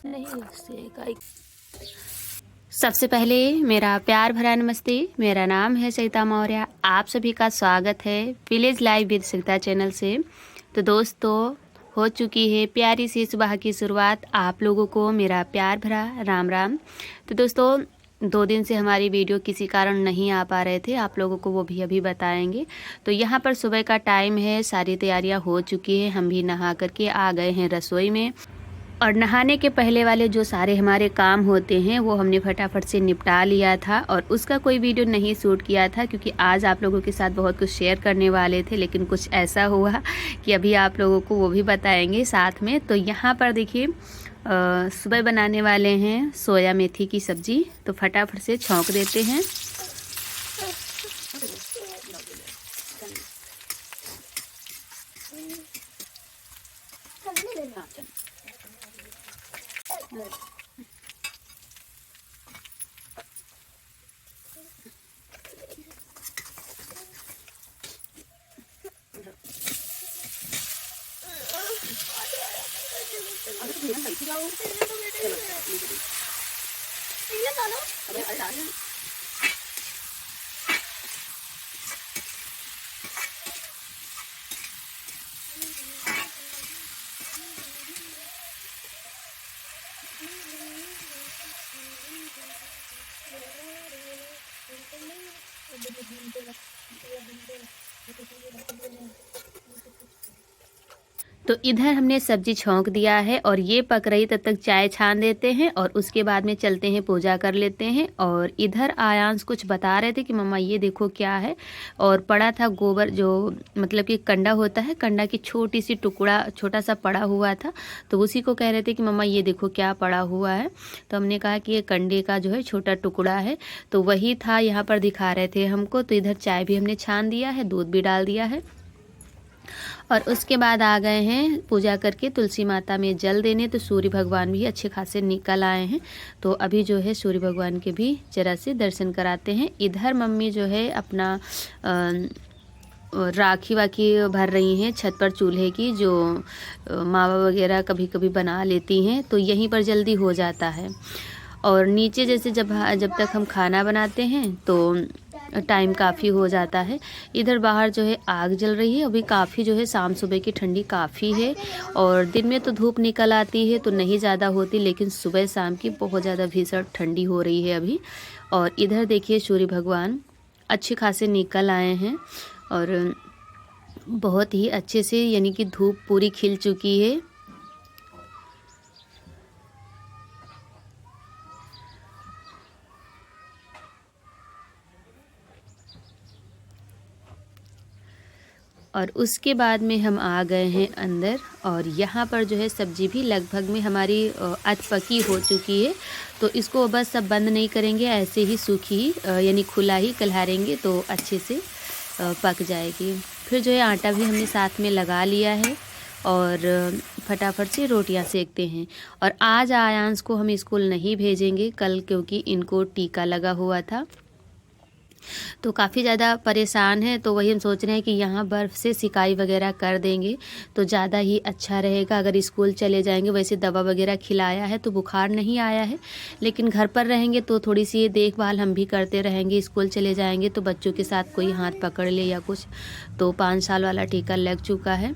नहीं उससे सबसे पहले मेरा प्यार भरा नमस्ते। मेरा नाम है सरिता मौर्य। आप सभी का स्वागत है village live with Sarita channel से। तो दोस्तों, हो चुकी है प्यारी सी सुबह की शुरुआत। आप लोगों को मेरा प्यार भरा राम राम। तो दोस्तों, 2 दिन से हमारी वीडियो किसी कारण नहीं आ पा रहे थे, आप लोगों को वो भी अभी बताएंगे। तो यहाँ पर सुबह का टाइम है, सारी तैयारियाँ हो चुकी है, हम भी नहा करके आ गए हैं रसोई में। और नहाने के पहले वाले जो सारे हमारे काम होते हैं वो हमने फटाफट से निपटा लिया था, और उसका कोई वीडियो नहीं शूट किया था क्योंकि आज आप लोगों के साथ बहुत कुछ शेयर करने वाले थे, लेकिन कुछ ऐसा हुआ कि अभी आप लोगों को वो भी बताएंगे साथ में। तो यहाँ पर देखिए, सुबह बनाने वाले हैं सोया मेथी की सब्ज़ी, तो फटाफट से छौंक देते हैं। तो इधर हमने सब्जी छौंक दिया है और ये पक रही, तब तक चाय छान देते हैं और उसके बाद में चलते हैं पूजा कर लेते हैं। और इधर आयांश कुछ बता रहे थे कि मम्मा ये देखो क्या है, और पड़ा था गोबर, जो मतलब कि कंडा होता है, कंडा की छोटी सी टुकड़ा छोटा सा पड़ा हुआ था, तो उसी को कह रहे थे कि मम्मा ये देखो क्या पड़ा हुआ है। तो हमने कहा कि ये कंडे का जो है छोटा टुकड़ा है, तो वही था, यहाँ पर दिखा रहे थे हमको। तो इधर चाय भी हमने छान दिया है, दूध भी डाल दिया है, और उसके बाद आ गए हैं पूजा करके तुलसी माता में जल देने। तो सूर्य भगवान भी अच्छे खासे निकल आए हैं, तो अभी जो है सूर्य भगवान के भी जरा से दर्शन कराते हैं। इधर मम्मी जो है अपना राखी वाखी भर रही हैं छत पर, चूल्हे की, जो मावा वगैरह कभी कभी बना लेती हैं, तो यहीं पर जल्दी हो जाता है। और नीचे जैसे जब तक हम खाना बनाते हैं तो टाइम काफ़ी हो जाता है। इधर बाहर जो है आग जल रही है, अभी काफ़ी जो है शाम सुबह की ठंडी काफ़ी है, और दिन में तो धूप निकल आती है तो नहीं ज़्यादा होती, लेकिन सुबह शाम की बहुत ज़्यादा भीषण ठंडी हो रही है अभी। और इधर देखिए सूर्य भगवान अच्छे खासे निकल आए हैं, और बहुत ही अच्छे से, यानी कि धूप पूरी खिल चुकी है। और उसके बाद में हम आ गए हैं अंदर, और यहाँ पर जो है सब्ज़ी भी लगभग में हमारी अध पकी हो चुकी है। तो इसको बस सब बंद नहीं करेंगे, ऐसे ही सूखी यानी खुला ही कल्हारेंगे तो अच्छे से पक जाएगी। फिर जो है आटा भी हमने साथ में लगा लिया है, और फटाफट से रोटियां सेकते हैं। और आज आयांश को हम स्कूल नहीं भेजेंगे कल, क्योंकि इनको टीका लगा हुआ था, तो काफ़ी ज़्यादा परेशान है। तो वही हम सोच रहे हैं कि यहाँ बर्फ़ से सिकाई वगैरह कर देंगे तो ज़्यादा ही अच्छा रहेगा अगर स्कूल चले जाएंगे। वैसे दवा वगैरह खिलाया है तो बुखार नहीं आया है, लेकिन घर पर रहेंगे तो थोड़ी सी देखभाल हम भी करते रहेंगे। स्कूल चले जाएंगे तो बच्चों के साथ कोई हाथ पकड़ ले या कुछ, तो 5 साल वाला टीका लग चुका है।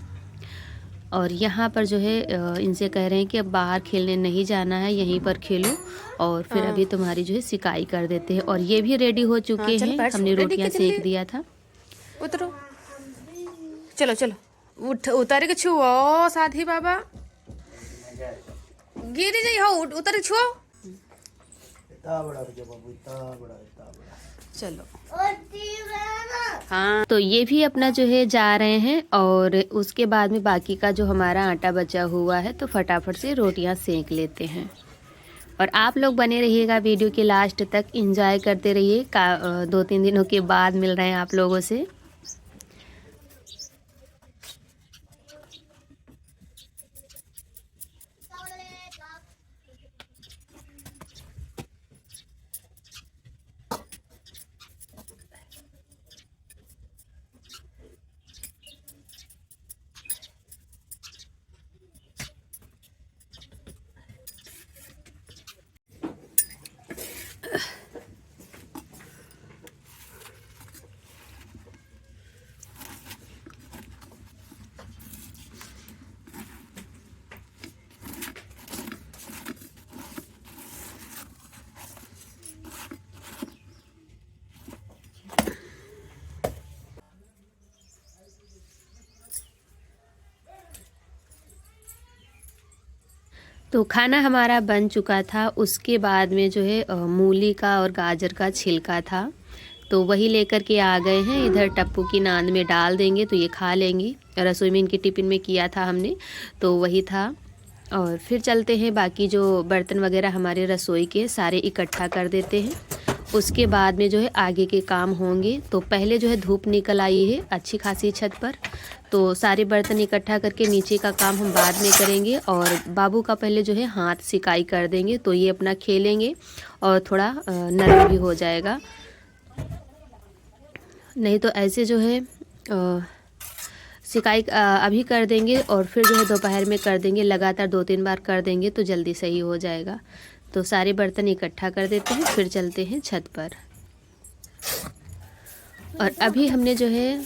और यहाँ पर जो है इनसे कह रहे हैं कि अब बाहर खेलने नहीं जाना है, यहीं पर खेलो, और फिर अभी तुम्हारी जो है सिकाई कर देते हैं। और ये भी रेडी हो चुके हैं, हमने रोटियां सेक दिया था। उतरो, चलो चलो उठ, उतर के छुओ साथी बाबा, गिर जाई हो, उतर के छुओ, चलो। हाँ, तो ये भी अपना जो है जा रहे हैं, और उसके बाद में बाकी का जो हमारा आटा बचा हुआ है तो फटाफट से रोटियां सेक लेते हैं। और आप लोग बने रहिएगा वीडियो के लास्ट तक, एंजॉय करते रहिए। 2-3 दिनों के बाद मिल रहे हैं आप लोगों से। तो खाना हमारा बन चुका था। उसके बाद में जो है मूली का और गाजर का छिलका था, तो वही लेकर के आ गए हैं। इधर टप्पू की नांद में डाल देंगे तो ये खा लेंगी। रसोई में इनके टिफ़िन में किया था हमने, तो वही था। और फिर चलते हैं, बाकी जो बर्तन वगैरह हमारे रसोई के सारे इकट्ठा कर देते हैं। उसके बाद में जो है आगे के काम होंगे। तो पहले जो है धूप निकल आई है अच्छी खासी छत पर, तो सारे बर्तन इकट्ठा करके नीचे का काम हम बाद में करेंगे। और बाबू का पहले जो है हाथ सिकाई कर देंगे, तो ये अपना खेलेंगे और थोड़ा नरम भी हो जाएगा। नहीं तो ऐसे जो है सिकाई अभी कर देंगे और फिर जो है दोपहर में कर देंगे, लगातार 2-3 बार कर देंगे तो जल्दी सही हो जाएगा। तो सारे बर्तन इकट्ठा कर देते हैं, फिर चलते हैं छत पर। और अभी हमने जो है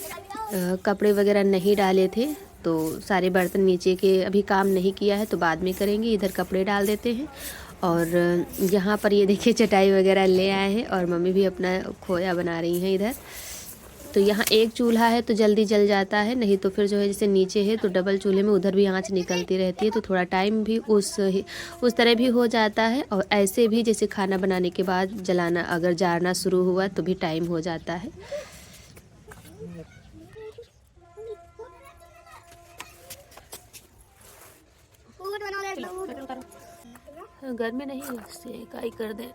कपड़े वगैरह नहीं डाले थे, तो सारे बर्तन नीचे के अभी काम नहीं किया है, तो बाद में करेंगे। इधर कपड़े डाल देते हैं। और यहाँ पर ये देखिए चटाई वगैरह ले आए हैं और मम्मी भी अपना खोया बना रही हैं इधर। तो यहाँ एक चूल्हा है तो जल्दी जल जाता है, नहीं तो फिर जो है जैसे नीचे है तो डबल चूल्हे में उधर भी आंच निकलती रहती है, तो थोड़ा टाइम भी उस तरह भी हो जाता है। और ऐसे भी जैसे खाना बनाने के बाद जलाना अगर जारना शुरू हुआ तो भी टाइम हो जाता है। घर में नहीं सेकाई कर दे।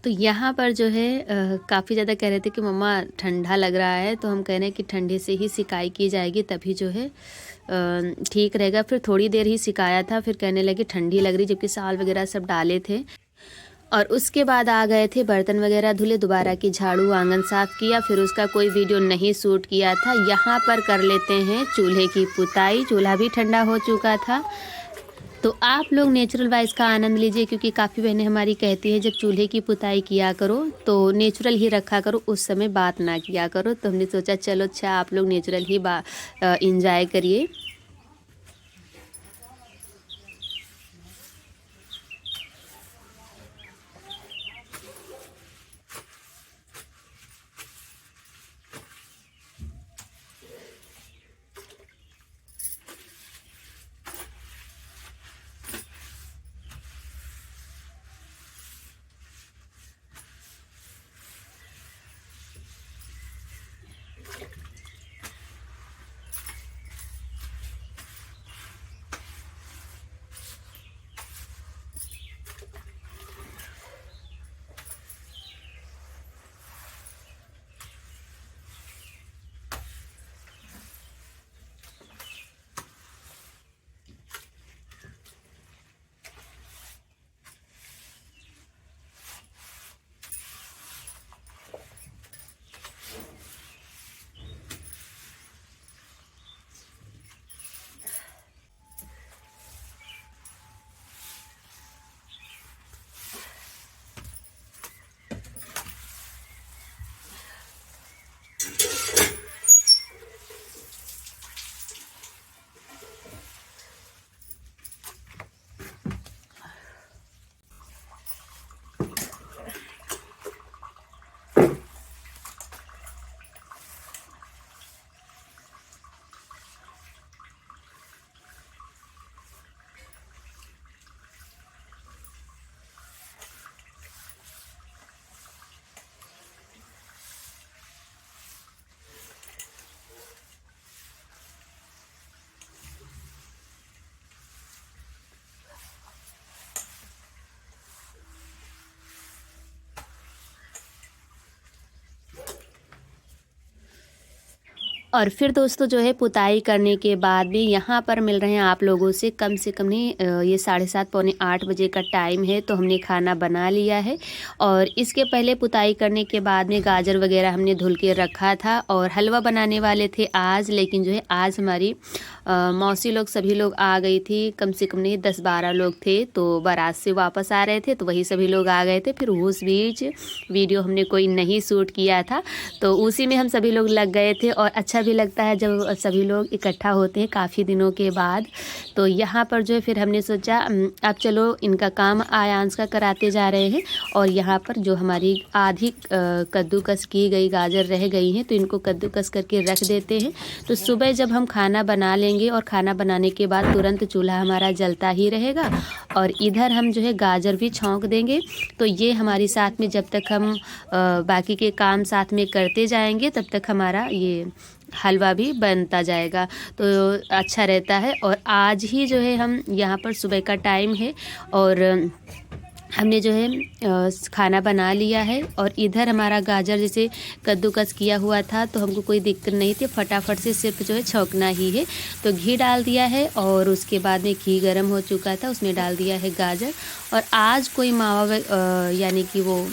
तो यहाँ पर जो है काफ़ी ज़्यादा कह रहे थे कि मम्मा ठंडा लग रहा है, तो हम कह रहे हैं कि ठंडे से ही सिकाई की जाएगी तभी जो है ठीक रहेगा। फिर थोड़ी देर ही सिकाया था, फिर कहने लगे ठंडी लग रही, जबकि साल वगैरह सब डाले थे। और उसके बाद आ गए थे बर्तन वगैरह धुले, दोबारा की झाड़ू, आंगन साफ़ किया। फिर उसका कोई वीडियो नहीं शूट किया था। यहाँ पर कर लेते हैं चूल्हे की पुताई। चूल्हा भी ठंडा हो चुका था, तो आप लोग नेचुरल वाइज का आनंद लीजिए, क्योंकि काफ़ी बहनें हमारी कहती है जब चूल्हे की पुताई किया करो तो नेचुरल ही रखा करो, उस समय बात ना किया करो। तो हमने सोचा चलो अच्छा आप लोग नेचुरल ही इंजॉय करिए। और फिर दोस्तों जो है पुताई करने के बाद भी यहाँ पर मिल रहे हैं आप लोगों से कम नहीं ये 7:30 पौने 8 बजे का टाइम है। तो हमने खाना बना लिया है और इसके पहले पुताई करने के बाद में गाजर वगैरह हमने धुल के रखा था और हलवा बनाने वाले थे आज, लेकिन जो है आज हमारी मौसी लोग सभी लोग आ गई थी। कम से कम नहीं 10-12 लोग थे, तो बारात से वापस आ रहे थे तो वही सभी लोग आ गए थे। फिर उस बीच वीडियो हमने कोई नहीं शूट किया था, तो उसी में हम सभी लोग लग गए थे। और अच्छा भी लगता है जब सभी लोग इकट्ठा होते हैं काफ़ी दिनों के बाद। तो यहाँ पर जो है फिर हमने सोचा अब चलो इनका काम आयांश का कराते जा रहे हैं। और यहाँ पर जो हमारी आधी कद्दूकस की गई गाजर रह गई हैं तो इनको कद्दूकस करके रख देते हैं। तो सुबह जब हम खाना बना लेंगे और खाना बनाने के बाद तुरंत चूल्हा हमारा जलता ही रहेगा और इधर हम जो है गाजर भी छौंक देंगे। तो ये हमारी साथ में जब तक हम बाकी के काम साथ में करते जाएंगे तब तक हमारा ये हलवा भी बनता जाएगा, तो अच्छा रहता है। और आज ही जो है हम यहाँ पर सुबह का टाइम है और हमने जो है खाना बना लिया है। और इधर हमारा गाजर जैसे कद्दूकस किया हुआ था तो हमको कोई दिक्कत नहीं थी, फटाफट से सिर्फ जो है छौंकना ही है। तो घी डाल दिया है और उसके बाद में घी गर्म हो चुका था, उसमें डाल दिया है गाजर। और आज कोई मावा यानी कि वो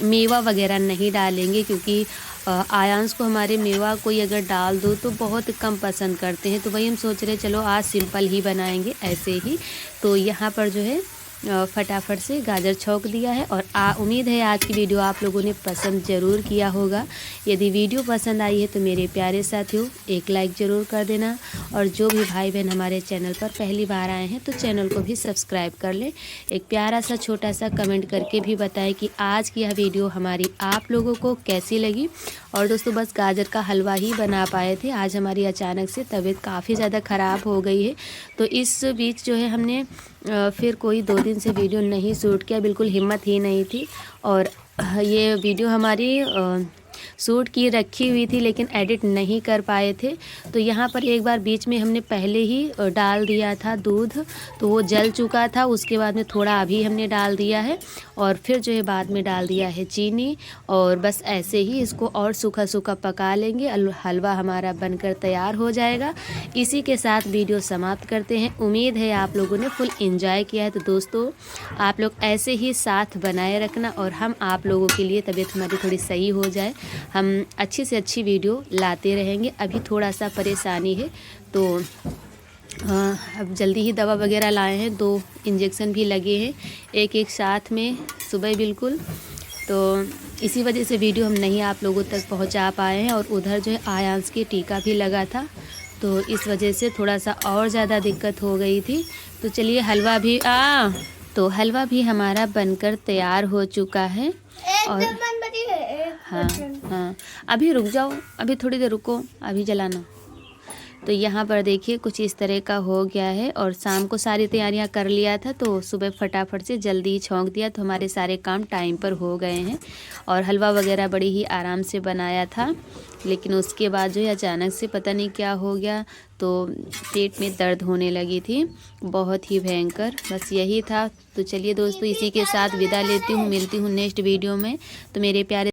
मेवा वगैरह नहीं डालेंगे, क्योंकि आयांश को हमारे मेवा कोई अगर डाल दो तो बहुत कम पसंद करते हैं। तो वही हम सोच रहे चलो आज सिंपल ही बनाएंगे ऐसे ही। तो यहाँ पर जो है फटाफट से गाजर छौंक दिया है। और उम्मीद है आज की वीडियो आप लोगों ने पसंद ज़रूर किया होगा। यदि वीडियो पसंद आई है तो मेरे प्यारे साथियों एक लाइक ज़रूर कर देना। और जो भी भाई बहन हमारे चैनल पर पहली बार आए हैं तो चैनल को भी सब्सक्राइब कर लें। एक प्यारा सा छोटा सा कमेंट करके भी बताएं कि आज की यह वीडियो हमारी आप लोगों को कैसी लगी। और दोस्तों बस गाजर का हलवा ही बना पाए थे, आज हमारी अचानक से तबीयत काफ़ी ज़्यादा ख़राब हो गई है। तो इस बीच जो है हमने फिर कोई 2 दिन से वीडियो नहीं शूट किया, बिल्कुल हिम्मत ही नहीं थी। और ये वीडियो हमारी शूट की रखी हुई थी लेकिन एडिट नहीं कर पाए थे। तो यहाँ पर एक बार बीच में हमने पहले ही डाल दिया था दूध, तो वो जल चुका था। उसके बाद में थोड़ा अभी हमने डाल दिया है और फिर जो है बाद में डाल दिया है चीनी। और बस ऐसे ही इसको और सूखा सूखा पका लेंगे, हलवा हमारा बनकर तैयार हो जाएगा। इसी के साथ वीडियो समाप्त करते हैं। उम्मीद है आप लोगों ने फुल एंजॉय किया है। तो दोस्तों आप लोग ऐसे ही साथ बनाए रखना और हम आप लोगों के लिए तबीयत हमारी थोड़ी सही हो जाए हम अच्छी से अच्छी वीडियो लाते रहेंगे। अभी थोड़ा सा परेशानी है तो अब जल्दी ही दवा वगैरह लाए हैं, 2 इंजेक्शन भी लगे हैं एक साथ में सुबह बिल्कुल। तो इसी वजह से वीडियो हम नहीं आप लोगों तक पहुंचा पाए हैं। और उधर जो है आयांश की टीका भी लगा था तो इस वजह से थोड़ा सा और ज़्यादा दिक्कत हो गई थी। तो चलिए हलवा भी हमारा बनकर तैयार हो चुका है। और हाँ अभी रुक जाओ, अभी थोड़ी देर रुको, अभी जलाना। तो यहाँ पर देखिए कुछ इस तरह का हो गया है। और शाम को सारी तैयारियाँ कर लिया था तो सुबह फटाफट से जल्दी ही छौंक दिया तो हमारे सारे काम टाइम पर हो गए हैं। और हलवा वगैरह बड़ी ही आराम से बनाया था, लेकिन उसके बाद जो है अचानक से पता नहीं क्या हो गया तो पेट में दर्द होने लगी थी बहुत ही भयंकर। बस यही था। तो चलिए दोस्तों इसी के साथ विदा लेती हूँ, मिलती हूँ नेक्स्ट वीडियो में। तो मेरे प्यारे